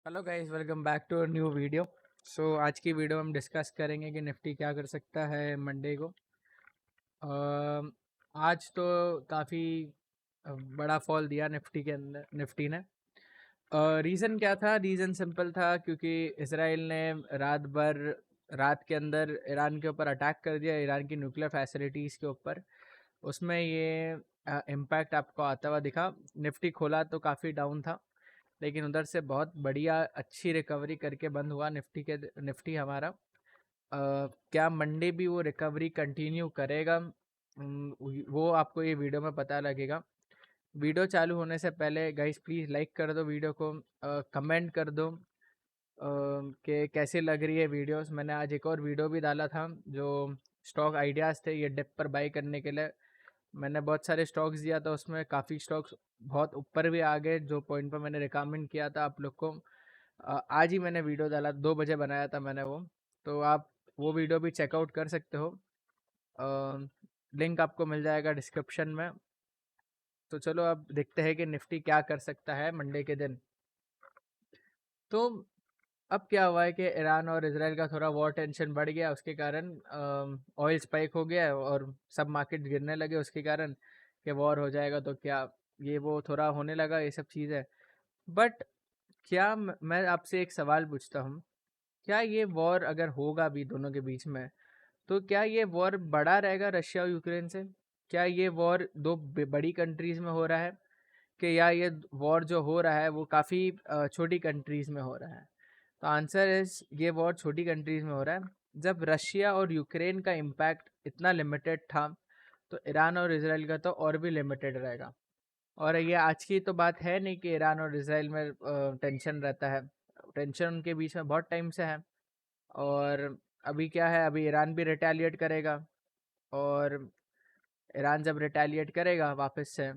Hello guys, welcome back to new video. आज की video में हम डिस्कस करेंगे कि निफ्टी क्या कर सकता है मंडे को। आज तो काफ़ी बड़ा फॉल दिया निफ्टी के अंदर निफ्टी ने। रीज़न क्या था? रीज़न सिंपल था, क्योंकि इसराइल ने रात के अंदर ईरान के ऊपर अटैक कर दिया, ईरान की न्यूक्लियर फैसिलिटीज़ के ऊपर। उसमें ये इम्पैक्ट आपको आता हुआ दिखा। निफ्टी खोला तो काफ़ी डाउन था, लेकिन उधर से बहुत बढ़िया अच्छी रिकवरी करके बंद हुआ निफ्टी हमारा। क्या मंडे भी वो रिकवरी कंटिन्यू करेगा? वो आपको ये वीडियो में पता लगेगा। वीडियो चालू होने से पहले गाइस प्लीज़ लाइक कर दो वीडियो को, कमेंट कर दो कि कैसी लग रही है वीडियोस। मैंने आज एक और वीडियो भी डाला था जो स्टॉक आइडियाज़ थे ये डिप पर बाई करने के लिए। मैंने बहुत सारे स्टॉक्स दिया था, उसमें काफ़ी स्टॉक्स बहुत ऊपर भी आ गए जो पॉइंट पर मैंने रिकमेंड किया था आप लोग को। आज ही मैंने वीडियो डाला, 2 बजे बनाया था मैंने वो। तो आप वो वीडियो भी चेकआउट कर सकते हो। लिंक आपको मिल जाएगा डिस्क्रिप्शन में। तो चलो अब देखते हैं कि निफ्टी क्या कर सकता है मंडे के दिन। तो अब क्या हुआ है कि ईरान और इसराइल का थोड़ा वॉर टेंशन बढ़ गया, उसके कारण ऑयल स्पाइक हो गया है और सब मार्केट गिरने लगे उसके कारण कि वॉर हो जाएगा तो क्या ये वो थोड़ा होने लगा, ये सब चीज़ें। बट मैं आपसे एक सवाल पूछता हूँ, क्या ये वॉर अगर होगा भी दोनों के बीच में, तो क्या ये वॉर बड़ा रहेगा रशिया और यूक्रेन से? क्या ये वॉर दो बड़ी कंट्रीज में हो रहा है, कि या ये वॉर जो हो रहा है वो काफ़ी छोटी कंट्रीज में हो रहा है? तो आंसर इज ये वॉर छोटी कंट्रीज में हो रहा है। जब रशिया और यूक्रेन का इम्पैक्ट इतना लिमिटेड था, तो ईरान और इसराइल का तो और भी लिमिटेड रहेगा। और ये आज की तो बात है नहीं कि ईरान और इसराइल में टेंशन रहता है। टेंशन उनके बीच में बहुत टाइम से है। और अभी क्या है, अभी ईरान भी रिटेलिएट करेगा, और ईरान जब रिटेलिएट करेगा वापस से,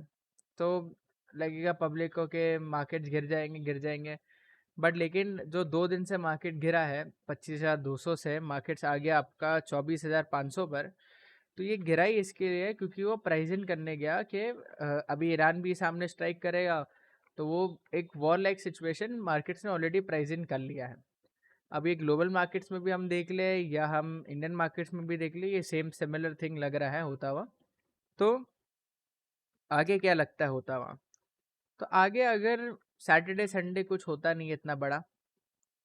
तो लगेगा पब्लिक को कि मार्केट्स गिर जाएंगे। बट लेकिन जो 2 दिन से मार्केट गिरा है 25,200 से मार्केट्स आ गया आपका 24,500 पर। तो ये गिरा ही इसके लिए क्योंकि वो प्राइस इन करने गया कि अभी ईरान भी सामने स्ट्राइक करेगा, तो वो एक वॉर लाइक सिचुएशन मार्केट्स ने ऑलरेडी प्राइस इन कर लिया है। अब ये ग्लोबल मार्केट्स में भी हम देख ले या हम इंडियन मार्केट्स में भी देख ले, ये सेम सिमिलर थिंग लग रहा है होता हुआ। तो आगे क्या लगता है होता हुआ? तो आगे अगर सैटरडे संडे कुछ होता नहीं है इतना बड़ा,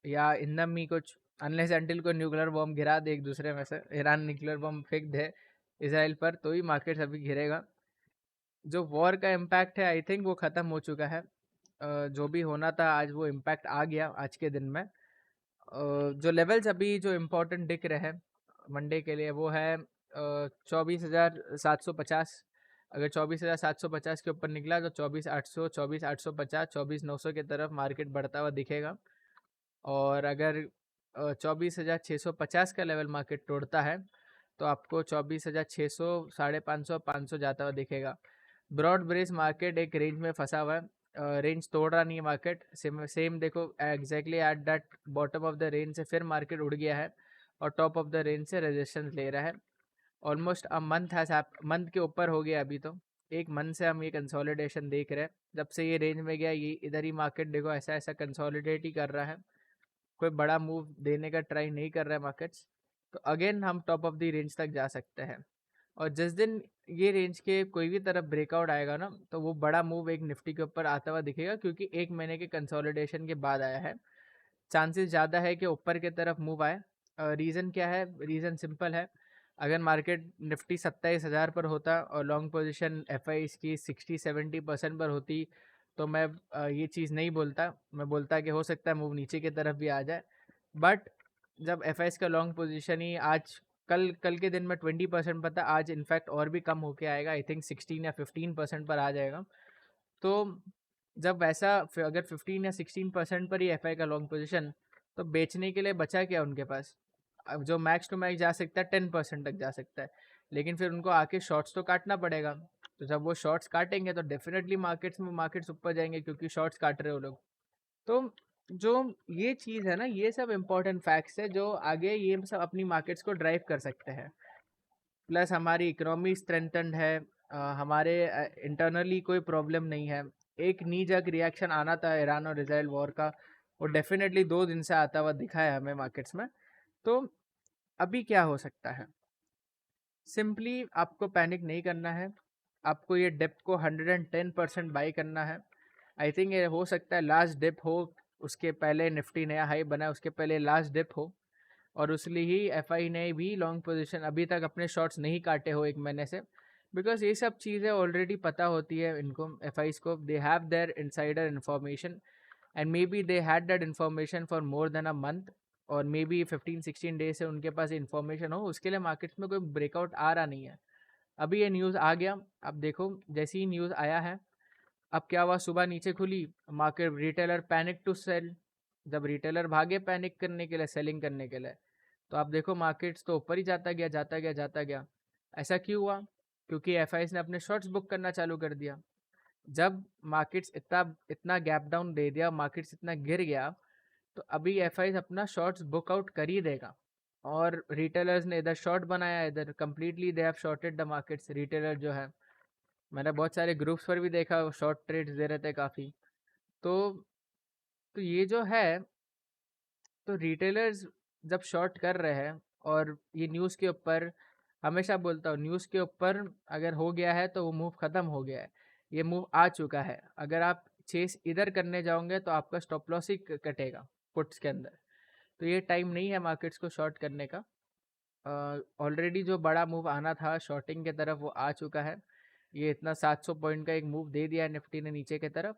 या इन मी कुछ, अनलेस एंटिल को न्यूक्लियर बॉम्ब गिरा दे एक दूसरे में से, ईरान न्यूक्लियर बॉम्ब फेंक दे इसराइल पर, तो ही मार्केट्स अभी गिरेगा। जो वॉर का इम्पैक्ट है आई थिंक वो ख़त्म हो चुका है। जो भी होना था आज वो इम्पैक्ट आ गया आज के दिन में। जो लेवल्स अभी जो इम्पोर्टेंट दिख रहे हैं मंडे के लिए वो है 24,750। अगर 24,750 के ऊपर निकला तो 24,800, 24,850, 24,900 की तरफ मार्केट बढ़ता हुआ दिखेगा। और अगर 24,650 का लेवल मार्केट तोड़ता है तो आपको 24,600, 550, 500 जाता हुआ दिखेगा। ब्रॉड ब्रेस मार्केट एक रेंज में फंसा हुआ है, रेंज तोड़ रहा नहीं है मार्केट। सेम देखो exactly at that bottom of the range से फिर मार्केट उड़ गया है और टॉप ऑफ द रेंज से रेजिस्टेंस ले रहा है। ऑलमोस्ट अ मंथ के ऊपर हो गया अभी तो। एक मंथ से हम ये कंसोलिडेशन देख रहे हैं। जब से ये रेंज में गया ये इधर ही मार्केट देखो ऐसा ऐसा कंसोलिडेट ही कर रहा है, कोई बड़ा मूव देने का ट्राई नहीं कर रहा है मार्केट्स। तो अगेन हम टॉप ऑफ द रेंज तक जा सकते हैं। और जिस दिन ये रेंज के कोई भी तरफ ब्रेकआउट आएगा ना, तो वो बड़ा मूव एक निफ्टी के ऊपर आता हुआ दिखेगा, क्योंकि 1 महीने के कंसोलिडेशन के बाद आया है। चांसेस ज़्यादा है कि ऊपर की तरफ मूव आए। रीज़न क्या है? रीज़न सिंपल है। अगर मार्केट निफ्टी 27,000 पर होता और लॉन्ग पोजीशन एफ आई की 60-70% पर होती, तो मैं ये चीज़ नहीं बोलता। मैं बोलता कि हो सकता है मूव नीचे की तरफ भी आ जाए। बट जब एफ का लॉन्ग पोजीशन ही आज कल कल के दिन में 20% पर था, आज इनफैक्ट और भी कम होके आएगा, आई थिंक 16 या 15% पर आ जाएगा। तो जब वैसा अगर 15 या 16% पर ही एफ का लॉन्ग पोजीशन, तो बेचने के लिए बचा क्या उनके पास? अब जो मैक्स टू मैक्स जा सकता है 10% तक जा सकता है, लेकिन फिर उनको आके शॉर्ट्स तो काटना पड़ेगा। तो जब वो शॉर्ट्स काटेंगे तो डेफिनेटली मार्केट्स ऊपर जाएंगे, क्योंकि शॉर्ट्स काट रहे हो लोग। तो जो ये चीज़ है ना, ये सब इंपॉर्टेंट फैक्ट्स है जो आगे ये सब अपनी मार्केट्स को ड्राइव कर सकते हैं। प्लस हमारी इकोनॉमी स्ट्रेंथन्ड है, हमारे इंटरनली कोई प्रॉब्लम नहीं है। एक नी जग रिएक्शन आना था ईरान और इसराइल वॉर का, वो डेफिनेटली 2 दिन से आता हुआ दिखा है हमें मार्केट्स में। तो अभी क्या हो सकता है? सिंपली आपको पैनिक नहीं करना है, आपको ये डिप को 110% बाई करना है। आई थिंक ये हो सकता है लास्ट डिप हो, उसके पहले निफ्टी नया हाई बना, उसके पहले लास्ट डिप हो, और उसलिए ही एफआई ने भी लॉन्ग पोजीशन अभी तक अपने शॉर्ट्स नहीं काटे हो 1 महीने से, बिकॉज ये सब चीज़ें ऑलरेडी पता होती है इनको, एफआईज को। They have their insider information and may be they had that information for more than a month, और मे बी 15-16 डेज से उनके पास इन्फॉर्मेशन हो। उसके लिए मार्केट्स में कोई ब्रेकआउट आ रहा नहीं है। अभी ये न्यूज़ आ गया, अब देखो जैसे ही न्यूज़ आया है, अब क्या हुआ, सुबह नीचे खुली market, retailer panic to sell. जब रिटेलर भागे पैनिक करने के लिए, सेलिंग करने के लिए, तो आप देखो मार्केट्स तो ऊपर ही जाता गया जाता गया जाता गया। ऐसा क्यों हुआ? क्योंकि एफआईज ने अपने शॉर्ट्स बुक करना चालू कर दिया। जब मार्केट्स इतना इतना गैप डाउन दे दिया, मार्केट्स इतना गिर गया, तो अभी एफआईज अपना शॉर्ट्स बुक आउट कर ही देगा। और रिटेलर्स ने इधर शॉर्ट बनाया, इधर completely they have shorted the markets. Retailer जो है, मैंने बहुत सारे ग्रुप्स पर भी देखा, शॉर्ट ट्रेड्स दे रहे थे काफ़ी। तो तो ये जो है, तो रिटेलर्स जब शॉर्ट कर रहे हैं, और ये न्यूज़ के ऊपर, हमेशा बोलता हूँ न्यूज़ के ऊपर अगर हो गया है तो वो मूव ख़त्म हो गया है, ये मूव आ चुका है। अगर आप चेस इधर करने जाओगे तो आपका स्टॉप लॉस ही कटेगा पुट्स के अंदर। तो ये टाइम नहीं है मार्केट्स को शॉर्ट करने का। ऑलरेडी जो बड़ा मूव आना था शॉर्टिंग के तरफ वो आ चुका है। ये इतना 700 पॉइंट का एक मूव दे दिया है निफ्टी ने नीचे की तरफ।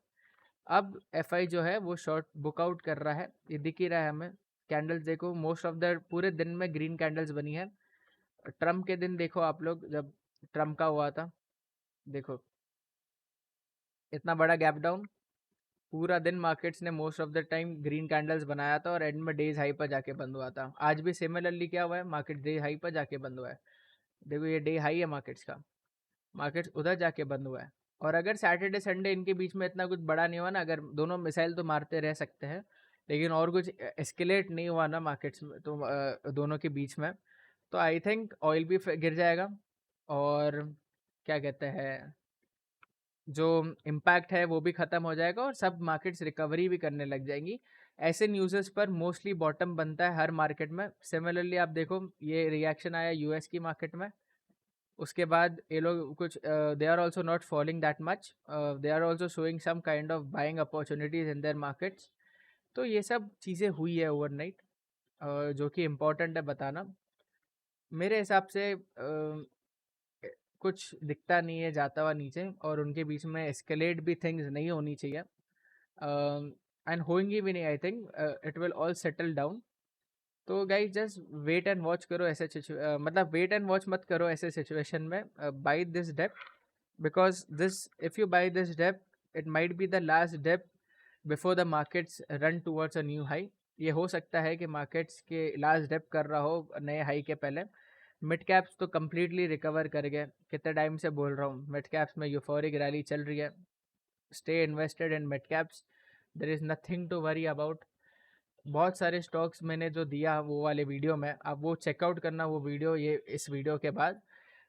अब एफआई जो है वो शॉर्ट बुकआउट कर रहा है, ये दिख ही रहा है हमें। कैंडल्स देखो, मोस्ट ऑफ द पूरे दिन में ग्रीन कैंडल्स बनी है। ट्रम्प के दिन देखो आप लोग, जब ट्रम्प का हुआ था, देखो इतना बड़ा गैप डाउन, पूरा दिन मार्केट्स ने most of the time green candles बनाया था, और एंड में डेज हाई पर जाके बंद हुआ था। आज भी सिमिलरली क्या हुआ है, मार्केट डे हाई पर जाके बंद हुआ है। देखो ये डे हाई है मार्केट्स का, मार्केट्स उधर जाके बंद हुआ है। और अगर सैटरडे संडे इनके बीच में इतना कुछ बड़ा नहीं हुआ ना, अगर दोनों मिसाइल तो मारते रह सकते हैं, लेकिन और कुछ एस्केलेट नहीं हुआ ना मार्केट्स में, तो दोनों के बीच में, तो आई थिंक ऑयल भी गिर जाएगा, और क्या कहते हैं, जो इम्पैक्ट है वो भी ख़त्म हो जाएगा, और सब मार्केट्स रिकवरी भी करने लग जाएंगी। ऐसे न्यूज़ेस पर मोस्टली बॉटम बनता है हर मार्केट में। सिमिलरली आप देखो, ये रिएक्शन आया यूएस की मार्केट में, उसके बाद ये लोग कुछ they are also not falling that much, they are also showing some kind of buying opportunities in their markets. तो ये सब चीज़ें हुई है ओवरनाइट, जो कि इम्पोर्टेंट है बताना। मेरे हिसाब से कुछ दिखता नहीं है जाता हुआ नीचे, और उनके बीच में एस्केलेट भी थिंग्स नहीं होनी चाहिए, एंड होंगी भी नहीं। I think it will all settle down. तो guys just wait and watch करो ऐसे मतलब वेट एंड वॉच मत करो ऐसे सिचुएशन में। Buy this dip, because this, if you buy this dip, it might be the last dip before the markets run towards a new high। ये हो सकता है कि मार्केट्स के लास्ट डिप कर रहा हो नए हाई के पहले। मिड कैप्स तो कम्प्लीटली रिकवर कर गए, कितने टाइम से बोल रहा हूँ, मिड कैप्स में यूफोरिक रैली चल रही है। Stay invested in mid caps, there is nothing to worry about. बहुत सारे स्टॉक्स मैंने जो दिया वो वाले वीडियो में, आप वो चेकआउट करना वो वीडियो, ये इस वीडियो के बाद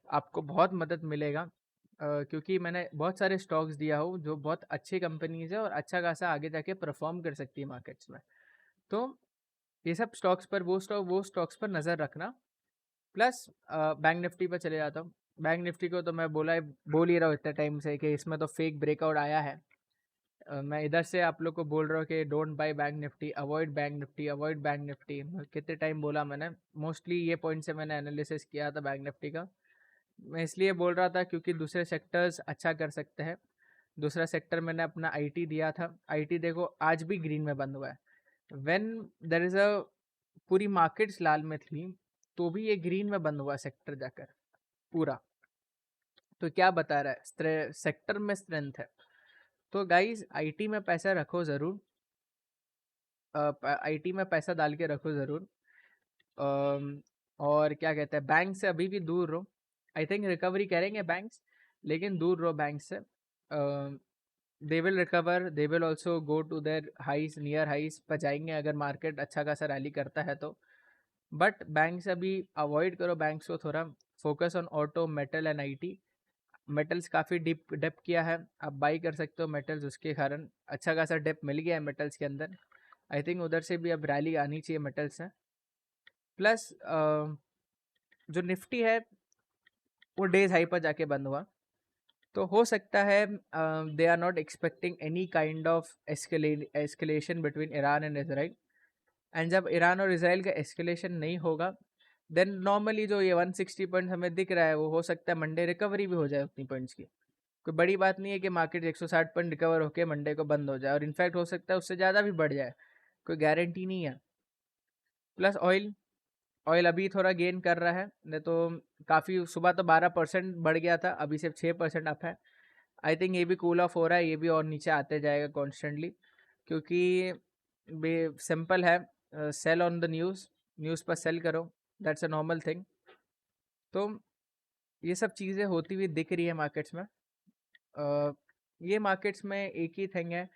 आपको बहुत मदद मिलेगा। क्योंकि मैंने बहुत सारे स्टॉक्स दिया हो जो बहुत अच्छी कंपनीज है और अच्छा खासा आगे जाके परफॉर्म कर सकती है मार्केट्स में। तो ये सब स्टॉक्स पर, वो स्टॉक्स पर नज़र रखना। प्लस बैंक निफ्टी पर चले जाता हूँ। बैंक निफ्टी को तो मैं बोल ही रहा हूँ इतने टाइम से कि इसमें तो फेक ब्रेकआउट आया है। मैं इधर से आप लोग को बोल रहा हूँ कि don't by bank Nifty, avoid bank Nifty, avoid bank Nifty. कितने टाइम बोला मैंने, मोस्टली ये पॉइंट से मैंने एनालिसिस किया था बैंक निफ्टी का। मैं इसलिए बोल रहा था क्योंकि दूसरे सेक्टर्स अच्छा कर सकते हैं। दूसरा सेक्टर मैंने अपना आईटी दिया था, आईटी देखो आज भी ग्रीन में बंद हुआ है। व्हेन देयर इज़ अ, पूरी मार्केट्स लाल में थी तो भी ये ग्रीन में बंद हुआ सेक्टर जाकर पूरा। तो क्या बता रहा है, सेक्टर में स्ट्रेंथ है। तो गाइज आईटी में पैसा रखो ज़रूर, आईटी में पैसा डाल के रखो ज़रूर। और क्या कहते हैं, बैंक से अभी भी दूर रहो। आई थिंक रिकवरी करेंगे बैंक्स, लेकिन दूर रहो बैंक से। They will recover, they will also go to their highs, near highs पर जाएंगे अगर मार्केट अच्छा खासा रैली करता है तो। बट बैंक से अभी अवॉइड करो, बैंक्स को थोड़ा focus on auto, metal and IT. Metals काफ़ी डिप किया है, आप बाई कर सकते हो मेटल्स, उसके कारण अच्छा खासा डिप मिल गया है मेटल्स के अंदर। आई थिंक उधर से भी अब रैली आनी चाहिए मेटल से। प्लस जो निफ्टी है वो डेज हाई पर जाके बंद हुआ, तो हो सकता है they are not expecting any kind of escalation between Iran and Israel. And जब ईरान और इसराइल का एस्केलेशन नहीं होगा, देन नॉर्मली जो ये 160 पॉइंट हमें दिख रहा है वो हो सकता है मंडे रिकवरी भी हो जाए उतनी पॉइंट्स की। कोई बड़ी बात नहीं है कि मार्केट 160 पॉइंट रिकवर होकर मंडे को बंद हो जाए, और इनफैक्ट हो सकता है उससे ज़्यादा भी बढ़ जाए, कोई गारंटी नहीं है। प्लस ऑयल ऑयल अभी थोड़ा गेन कर रहा है, नहीं तो काफ़ी सुबह तो 12% बढ़ गया था, अभी सिर्फ 6% अप है। आई थिंक ये भी कूल ऑफ हो रहा है, ये भी और नीचे आते जाएगा कॉन्स्टेंटली, क्योंकि बे सिंपल है, सेल ऑन द न्यूज़ पर सेल करो, दैट्स अ नॉर्मल थिंग। तो ये सब चीज़ें होती हुई दिख रही है मार्केट्स में। ये मार्केट्स में एक ही थिंग है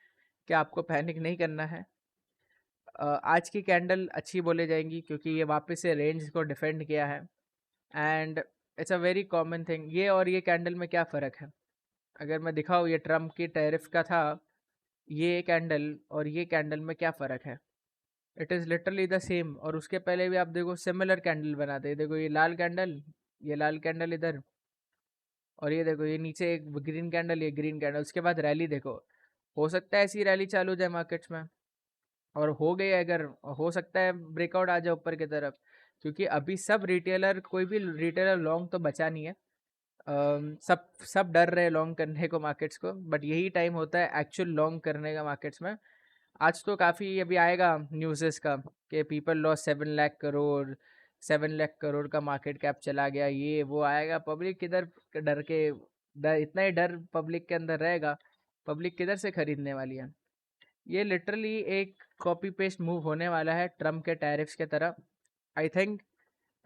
कि आपको पैनिक नहीं करना है। आज की कैंडल अच्छी बोले जाएंगी क्योंकि ये वापस से रेंज को डिफेंड किया है, and it's a very common thing. ये और ये कैंडल में क्या फ़र्क है? अगर मैं दिखाऊँ, ये ट्रम्प की टैरिफ का था, ये कैंडल और ये कैंडल में क्या फ़र्क है? It is literally the same. और उसके पहले भी आप देखो सिमिलर कैंडल बनाते हैं, देखो ये लाल कैंडल, ये लाल कैंडल इधर, और ये देखो ये नीचे एक ग्रीन कैंडल, ये ग्रीन कैंडल, उसके बाद रैली देखो। हो सकता है ऐसी रैली चालू हो जाए मार्केट्स में, और हो गई अगर, हो सकता है ब्रेकआउट आ जाए ऊपर की तरफ, क्योंकि अभी सब रिटेलर, कोई भी रिटेलर लॉन्ग तो बचा नहीं है। सब सब डर रहे लॉन्ग करने को मार्केट्स को, बट यही टाइम होता है एक्चुअल लॉन्ग करने का मार्केट्स में। आज तो काफ़ी अभी आएगा न्यूज़ेस का कि पीपल लॉस 7 लाख करोड़, 7 लाख करोड़ का मार्केट कैप चला गया, ये वो आएगा। पब्लिक किधर डर के, इतना ही डर पब्लिक के अंदर रहेगा, पब्लिक किधर से खरीदने वाली है? ये लिटरली एक कॉपी पेस्ट मूव होने वाला है ट्रम्प के टैरिफ्स के तरह। आई थिंक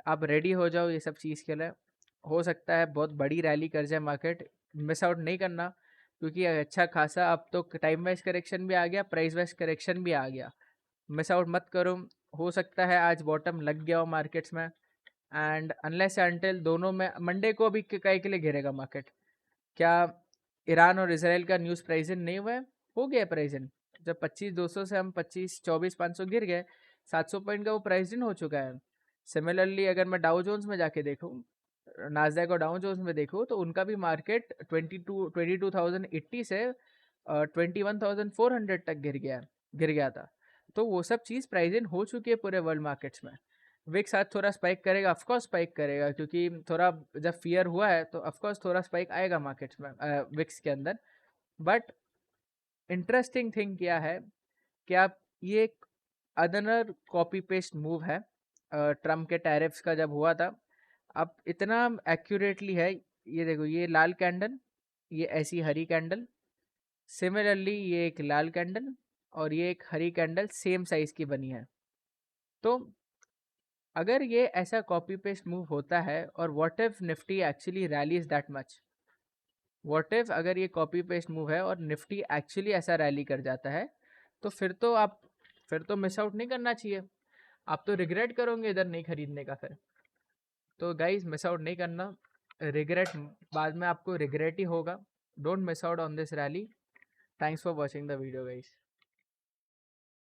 आप रेडी हो जाओ ये सब चीज़ के लिए। हो सकता है बहुत बड़ी रैली कर जाए मार्केट, मिस आउट नहीं करना, क्योंकि अच्छा खासा अब तो टाइम वाइज करेक्शन भी आ गया, प्राइस वाइज करेक्शन भी आ गया, मिस आउट मत करो। हो सकता है आज बॉटम लग गया हो मार्केट्स में, एंड अनलेस अनटिल दोनों में मंडे को अभी काय के लिए गिरेगा मार्केट? क्या ईरान और इसराइल का न्यूज़ प्राइजन नहीं हुआ है? हो गया प्राइजन। जब 25,200 से हम 24,500 गिर गए, 700 पॉइंट का वो प्राइजन हो चुका है। सिमिलरली अगर मैं डाउ जोन्स में जाके देखूँ, नास्डैक और डाउ जोन्स में देखूँ, तो उनका भी मार्केट 22,080 से 21,400 तक गिर गया था। तो वो सब चीज़ प्राइस इन हो चुकी है पूरे वर्ल्ड मार्केट्स में। विक्स आज थोड़ा स्पाइक करेगा, ऑफकोर्स स्पाइक करेगा, क्योंकि थोड़ा जब फियर हुआ है तो ऑफकोर्स थोड़ा स्पाइक आएगा मार्केट्स में विक्स के अंदर। बट इंटरेस्टिंग थिंग क्या है कि आप ये एक अदनर कॉपी पेस्ट मूव है ट्रम्प के टैरिफ्स का जब हुआ था। अब इतना एक्यूरेटली है, ये देखो ये लाल कैंडल, ये ऐसी हरी कैंडल, सिमिलरली ये एक लाल कैंडल और ये एक हरी कैंडल सेम साइज की बनी है। तो अगर ये ऐसा कॉपी पेस्ट मूव होता है, और what if Nifty actually rallies that much, what if अगर ये कॉपी पेस्ट मूव है और निफ्टी एक्चुअली ऐसा रैली कर जाता है, तो फिर तो मिस आउट नहीं करना चाहिए। आप तो रिग्रेट करोगे इधर नहीं खरीदने का फिर। तो गाइज मिस आउट नहीं करना, रिग्रेट बाद में आपको रिग्रेट ही होगा। Don't miss out on this rally. Thanks for watching the video guys.